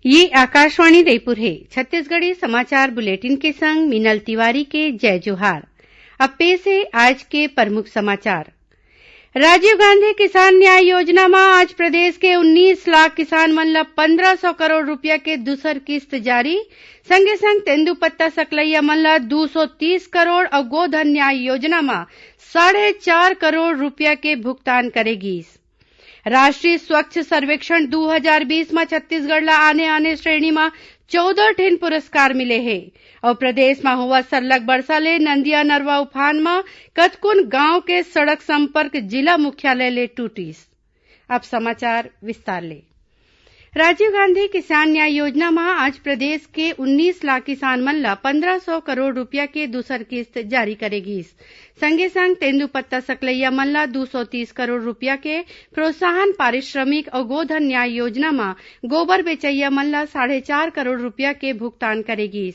ये आकाशवाणी रायपुर है। छत्तीसगढ़ी समाचार बुलेटिन के संग मीनल तिवारी के जय जोहार। अब पेश है आज के प्रमुख समाचार। राजीव गांधी किसान न्याय योजना में आज प्रदेश के 19 लाख किसान मन ला 1500 करोड़ रुपया के दूसर किस्त जारी। संगे संग तेंदूपत्ता सकलैया मन ला 230 करोड़ और गोधन न्याय योजना में 4.5 करोड़ रुपया के भुगतान करेगी। राष्ट्रीय स्वच्छ सर्वेक्षण 2020 में छत्तीसगढ़ ला आने श्रेणी में 14 ठिन पुरस्कार मिले हैं और प्रदेश में हुआ सरलग बरसा ले नंदिया नरवा उफान में कतकुन गांव के सड़क संपर्क जिला मुख्यालय ले टूटिस। अब समाचार विस्तार ले। राजीव गांधी किसान न्याय योजना में आज प्रदेश के 19 लाख किसान मन ला 1500 करोड़ रुपया के दूसर किस्त जारी करेगी। संगे संग तेंदूपत्ता सकलैया मन ला 230 करोड़ रुपया के प्रोत्साहन पारिश्रमिक और गोधन न्याय योजना में गोबर बेचैया मन ला 4.5 करोड़ रुपया के भुगतान करेगी।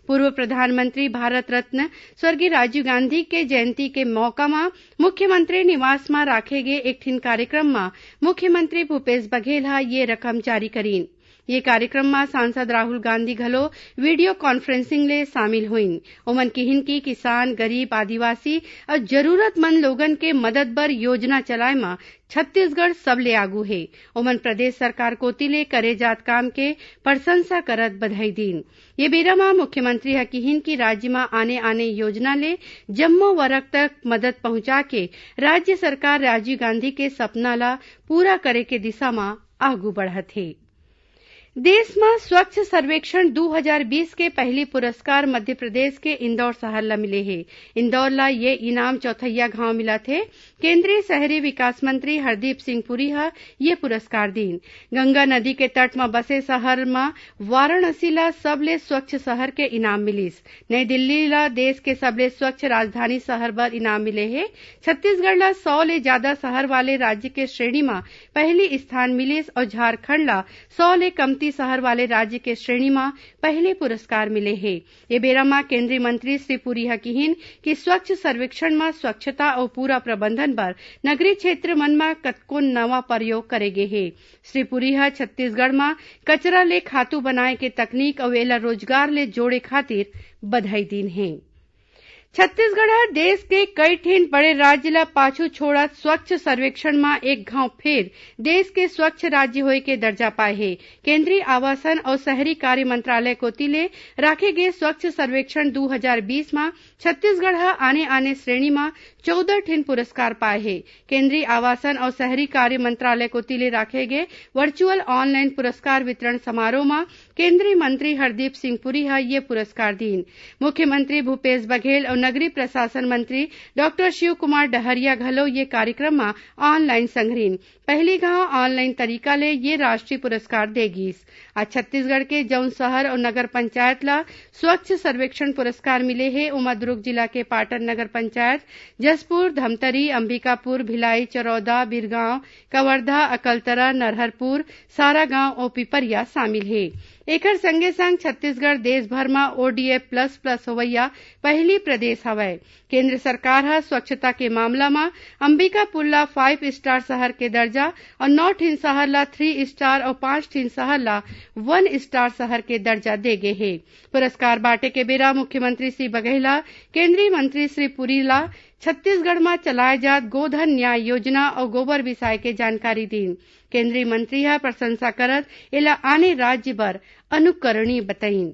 पूर्व प्रधानमंत्री भारत रत्न स्वर्गीय राजीव गांधी के जयंती के मौका में मुख्यमंत्री निवास में राखे गए एक ठिन कार्यक्रम में मुख्यमंत्री भूपेश बघेल हा ये रकम जारी करीन। ये कार्यक्रम में सांसद राहुल गांधी घलो वीडियो कॉन्फ्रेंसिंग ले शामिल हुईन। ओमन किहिन की किसान, गरीब, आदिवासी और जरूरतमंद लोगन के मदद बर योजना चलाए में छत्तीसगढ़ सबले आगू है। ओमन प्रदेश सरकार कोती ले करे जात काम के प्रशंसा करत बधाई दीन। ये बेरा में मुख्यमंत्री ह किहिन की राज्य में आने योजना ले जम्मो वर्ग तक मदद पहुंचा के राज्य सरकार राजीव गांधी के सपना ला पूरा करे के दिशा में आगू बढ़त है। देश में स्वच्छ सर्वेक्षण 2020 के पहली पुरस्कार मध्य प्रदेश के इंदौर शहर ला मिले हैं। इंदौर ला ये इनाम चौथैया गांव मिला थे। केंद्रीय शहरी विकास मंत्री हरदीप सिंह पुरी हा ये पुरस्कार दीन। गंगा नदी के तट में बसे शहर में वाराणसी ला सबले स्वच्छ शहर के इनाम मिलिस। नई दिल्ली ला देश के सबले स्वच्छ राजधानी शहर बर इनाम मिले हैं। छत्तीसगढ़ ला 100 ले ज्यादा शहर वाले राज्य के श्रेणी में पहली स्थान मिलिस और झारखंड ला 100 ले कमती शहर वाले राज्य के श्रेणी में पहले पुरस्कार मिले हैं। ये बेरा में केंद्रीय मंत्री श्री पुरी हा किहिन कि स्वच्छ सर्वेक्षण में स्वच्छता और पूरा प्रबंधन पर नगरीय क्षेत्र मन में कतको नवा प्रयोग करे गे हे। श्री पुरी हा छत्तीसगढ़ में कचरा ले खातू बनाए के तकनीक और एला रोजगार ले जोड़े खातिर बधाई दीन है। छत्तीसगढ़ देश के कई ठिन बड़े राज्य ला पाछू छोड़त स्वच्छ सर्वेक्षण में एक घाव फिर देश के स्वच्छ राज्य होए के दर्जा पाए है। केंद्रीय आवासन और शहरी कार्य मंत्रालय कोती ले राखे गए स्वच्छ सर्वेक्षण 2020 में छत्तीसगढ़ आने श्रेणी में 14 ठिन पुरस्कार पाए है। केंद्रीय आवासन और शहरी कार्य मंत्रालय कोती ले राखे गए वर्चुअल ऑनलाइन पुरस्कार वितरण समारोह में केंद्रीय मंत्री हरदीप सिंह पुरी हा ये पुरस्कार दीन। मुख्यमंत्री भूपेश बघेल और नगरीय प्रशासन मंत्री डॉक्टर शिव कुमार डहरिया घलो ये कार्यक्रम में ऑनलाइन संग्रहीन। पहली गांव ऑनलाइन तरीका ले ये राष्ट्रीय पुरस्कार देगी। आज छत्तीसगढ़ के जौन शहर और नगर पंचायत ला स्वच्छ सर्वेक्षण पुरस्कार मिले हैं उमा दुर्ग जिला के पाटन नगर पंचायत, जसपुर, धमतरी, अंबिकापुर, भिलाई, चरौदा, बिरगांव, कवर्धा, अकलतरा, नरहरपुर, सारागांव और पिपरिया शामिल है। एकर संगे संग छत्तीसगढ़ देश भर में ODA++ होवैया पहली प्रदेश हवय। केंद्र सरकार हा स्वच्छता के मामला में अंबिकापुर ला 5 स्टार शहर के दर्जा और 9 ठिन शहर ला 3 स्टार और 5 ठिन शहर ला 1 स्टार शहर के दर्जा दे गे हे। पुरस्कार बांटे के बेरा मुख्यमंत्री श्री बघेला केंद्रीय मंत्री श्री पुरी ला छत्तीसगढ़ में चलाए जात गोधन न्याय योजना और गोबर विषय के जानकारी दीन। केंद्रीय मंत्री हा प्रशंसा करत एला आने राज्य बर अनुकरणीय बताईन।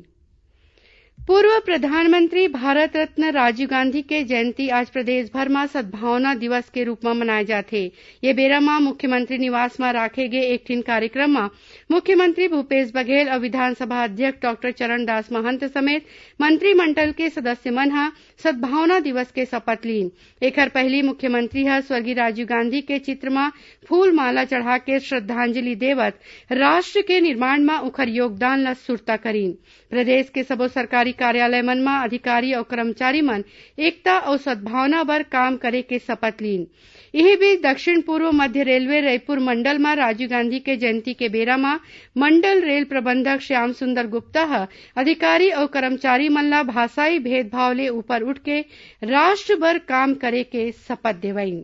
पूर्व प्रधानमंत्री भारत रत्न राजीव गांधी के जयंती आज प्रदेश भर में सद्भावना दिवस के रूप में मनाए जाथे। ये बेरा में मुख्यमंत्री निवास में राखे गए एक ठिन कार्यक्रम में मुख्यमंत्री भूपेश बघेल और विधानसभा अध्यक्ष डॉक्टर चरणदास महंत समेत मंत्रिमंडल के सदस्य मन हा सद्भावना दिवस के शपथ लीन। एकर पहली मुख्यमंत्री हा स्वर्गीय राजीव गांधी के चित्र में फूल माला चढ़ा के श्रद्धांजलि देवत राष्ट्र के निर्माण में उखर योगदान ला सुरता करीन। प्रदेश के सबो सरकारी कार्यालय मन में अधिकारी और कर्मचारी मन एकता और सद्भावना बर काम करे के शपथ लीन। यही बीच दक्षिण पूर्व मध्य रेलवे रायपुर मंडल में राजीव गांधी के जयंती के बेरा में मंडल रेल प्रबंधक श्याम सुंदर गुप्ता हा अधिकारी और कर्मचारी मन ला भाषाई भेदभाव ले ऊपर उठ के राष्ट्र बर काम करे के शपथ देवईन।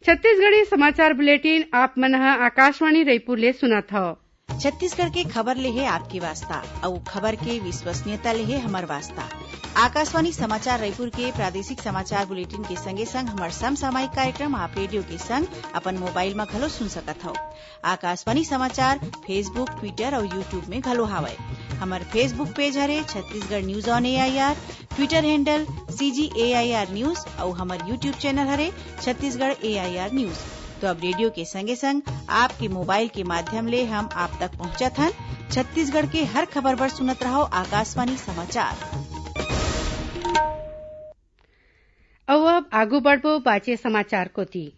छत्तीसगढ़ी समाचार बुलेटिन आप मन आकाशवाणी रायपुर ले सुनत हव। छत्तीसगढ़ के खबर ले है आपके वास्ता और खबर के विश्वसनीयता ले है हमर वास्ता। आकाशवाणी समाचार रायपुर के प्रादेशिक समाचार बुलेटिन के संगे संग हमर समसामयिक कार्यक्रम आप रेडियो के संग अपन मोबाइल में घलो सुन सकत हव। आकाशवाणी समाचार फेसबुक, ट्विटर और यूट्यूब में घलो हावय। हमर फेसबुक पेज हरे Chhattisgarh news on AIR, Twitter handle CGAIR news और हमर यूट्यूब चैनल हरे छत्तीसगढ़ AIR न्यूज। तो अब रेडियो के संगे संग आपके मोबाइल के माध्यम ले हम आप तक पहुंचत हन। छत्तीसगढ़ के हर खबर बर सुनत रहो आकाशवाणी समाचार। अब आगू बढ़बो बाचे समाचार कोती।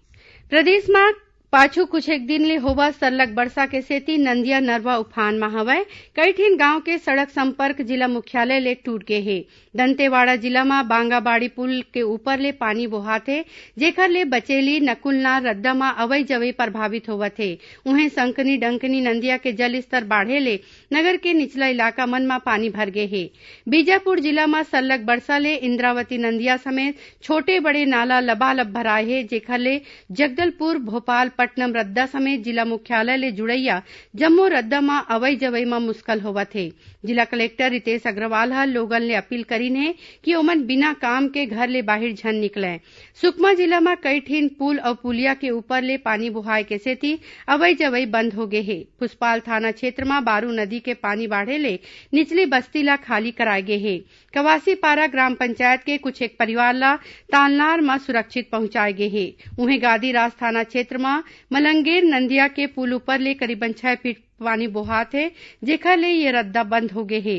प्रदेश में पाछू कुछ एक दिन ले होवा सरलग बरसा के सेती नंदिया नरवा उफान में हवय। कई ठिन गांव के सड़क संपर्क जिला मुख्यालय ले टूट गे हे। दंतेवाड़ा जिला में बांगाबाड़ी पुल के ऊपर ले पानी बोहाथे, जेखर ले बचेली, नकुलनार, रद्दा में अवई जवई प्रभावित होवत हे। उहें संकनी डंकनी नंदिया के जल स्तर बाढ़े ले नगर के निचला इलाका मन में पानी भर गे हे। बीजापुर जिला में सरलग बरसा ले इंद्रावती नंदिया समेत छोटे बड़े नाला लबालब भराए हे, जेखर ले जगदलपुर, भोपाल, पटनम, रद्दा समेत जिला मुख्यालय ले जुड़ैया जम्मू रद्दा में अवई जवई में मुश्किल होवत हे। जिला कलेक्टर रितेश अग्रवाल ह लोगन ले अपील करीन हे कि ओमन बिना काम के घर ले बाहिर झन निकलें। सुकमा जिला में कई ठिन पुल और पुलिया के ऊपर ले पानी बुहाए के सेती अवई जवई बंद हो गे हे। पुष्पाल थाना क्षेत्र में बारू नदी के पानी बाढ़े ले निचली बस्ती ला खाली कराए गे हे। कवासी पारा ग्राम पंचायत के कुछ एक परिवार ला तालनार में सुरक्षित पहुंचाए गे हे। उहें गादीरास थाना क्षेत्र में मलंगेर नंदिया के पुल ऊपर ले करीबन 6 फीट पानी बोहात हे, जेखर ले ये रद्दा बंद हो गए हे।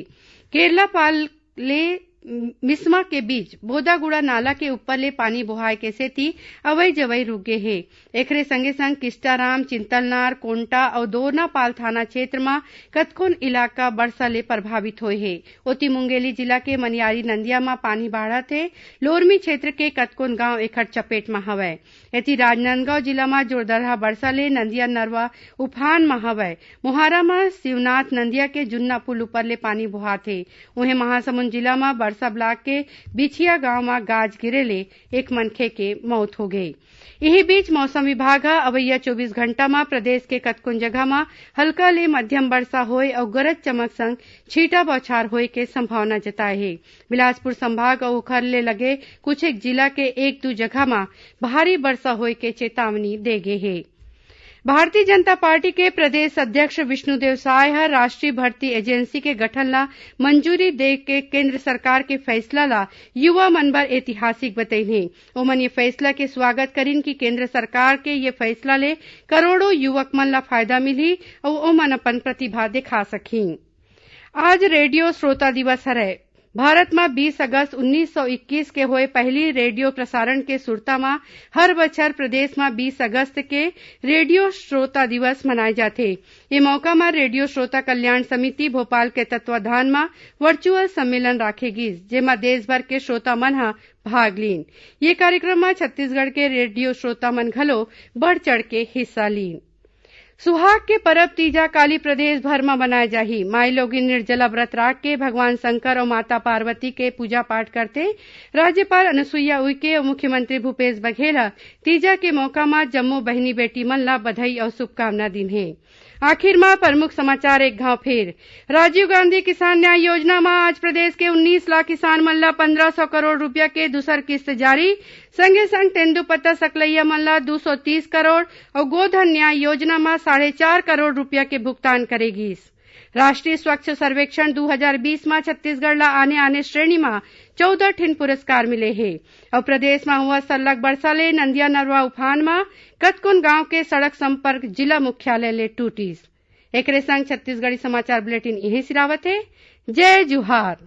केरला पाल ले मिसमा के बीच बोदागुड़ा नाला के ऊपर ले पानी बोहाए के सेती अवई जवई रुक गे हे। एकरे संगे संग किस्टाराम, चिंतलनार, कोंटा और दोरनापाल थाना क्षेत्र में कतकोन इलाका बरसा ले प्रभावित होए हे। ओती मुंगेली जिला के मनियारी नंदिया में पानी बाढ़त हे। लोरमी क्षेत्र के कतकोन गांव एखर चपेट में हवय। एती राजनांदगांव जिला में जोरदार बरसा ले नंदिया नरवा उफान में हवय। मोहारा में शिवनाथ नंदिया के जुन्ना पुल ऊपर ले पानी बोहात हे। उहें महासमुंद जिला में बरसा ब्लॉक के बिछिया गांव में गाज गिरे ले एक मनखे के मौत हो गई। यही बीच मौसम विभाग अवैया 24 घंटा में प्रदेश के कतकोन जगह में हल्का ले मध्यम वर्षा होए और गरज चमक संग छींटा बौछार होए के संभावना जताए है। बिलासपुर संभाग और ओखर ले लगे कुछ एक जिला के एक दो जगह में भारी वर्षा होए के चेतावनी दे गे है। भारतीय जनता पार्टी के प्रदेश अध्यक्ष विष्णुदेव साय हर राष्ट्रीय भर्ती एजेंसी के गठन ला मंजूरी दे के केंद्र सरकार के फैसला ला युवा मन बर ऐतिहासिक बतईन हे। ओमन ये फैसला के स्वागत करीन कि केंद्र सरकार के ये फैसला ले करोड़ों युवक मन ला फायदा मिली और ओमन अपन प्रतिभा दिखा सकीन। आज रेडियो श्रोता दिवस हरे। भारत में 20 अगस्त 1921 के हुए पहली रेडियो प्रसारण के सुरता में हर बछर प्रदेश में 20 अगस्त के रेडियो श्रोता दिवस मनाए जाते। ये मौका में रेडियो श्रोता कल्याण समिति भोपाल के तत्वाधान में वर्चुअल सम्मेलन राखेगी, जेमा देश भर के श्रोता मन भाग लीन। ये कार्यक्रम में छत्तीसगढ़ के रेडियो श्रोता मन घलो बढ़ चढ़ के हिस्सा लीन। सुहाग के परब तीजा काली प्रदेश भर में मनाए जाही। माई लोगिन निर्जला व्रत राख के भगवान शंकर और माता पार्वती के पूजा पाठ करते। राज्यपाल अनुसुईया उइके और मुख्यमंत्री भूपेश बघेल तीजा के मौका में जम्मू बहनी बेटी मन ला बधाई और शुभकामना दिन है। आखिर में प्रमुख समाचार एक घाव फेर। राजीव गांधी किसान न्याय योजना में आज प्रदेश के 19 लाख किसान मन ला 1500 करोड़ रुपया के दूसर किस्त जारी। संगे संग तेंदुपत्ता सकलैया मन ला 230 करोड़ और गोधन न्याय योजना में 4.5 करोड़ रुपया के भुगतान करेगी। राष्ट्रीय स्वच्छ सर्वेक्षण 2020 में छत्तीसगढ़ ला आने श्रेणी में 14 ठिन पुरस्कार मिले हैं। और प्रदेश में हुआ सरलग बरसा ले नंदिया नरवा उफान में कतकोन गांव के सड़क संपर्क जिला मुख्यालय ले टूटीस। एकरे संग छत्तीसगढ़ी समाचार बुलेटिन यही सिरावत है। जय जुहार।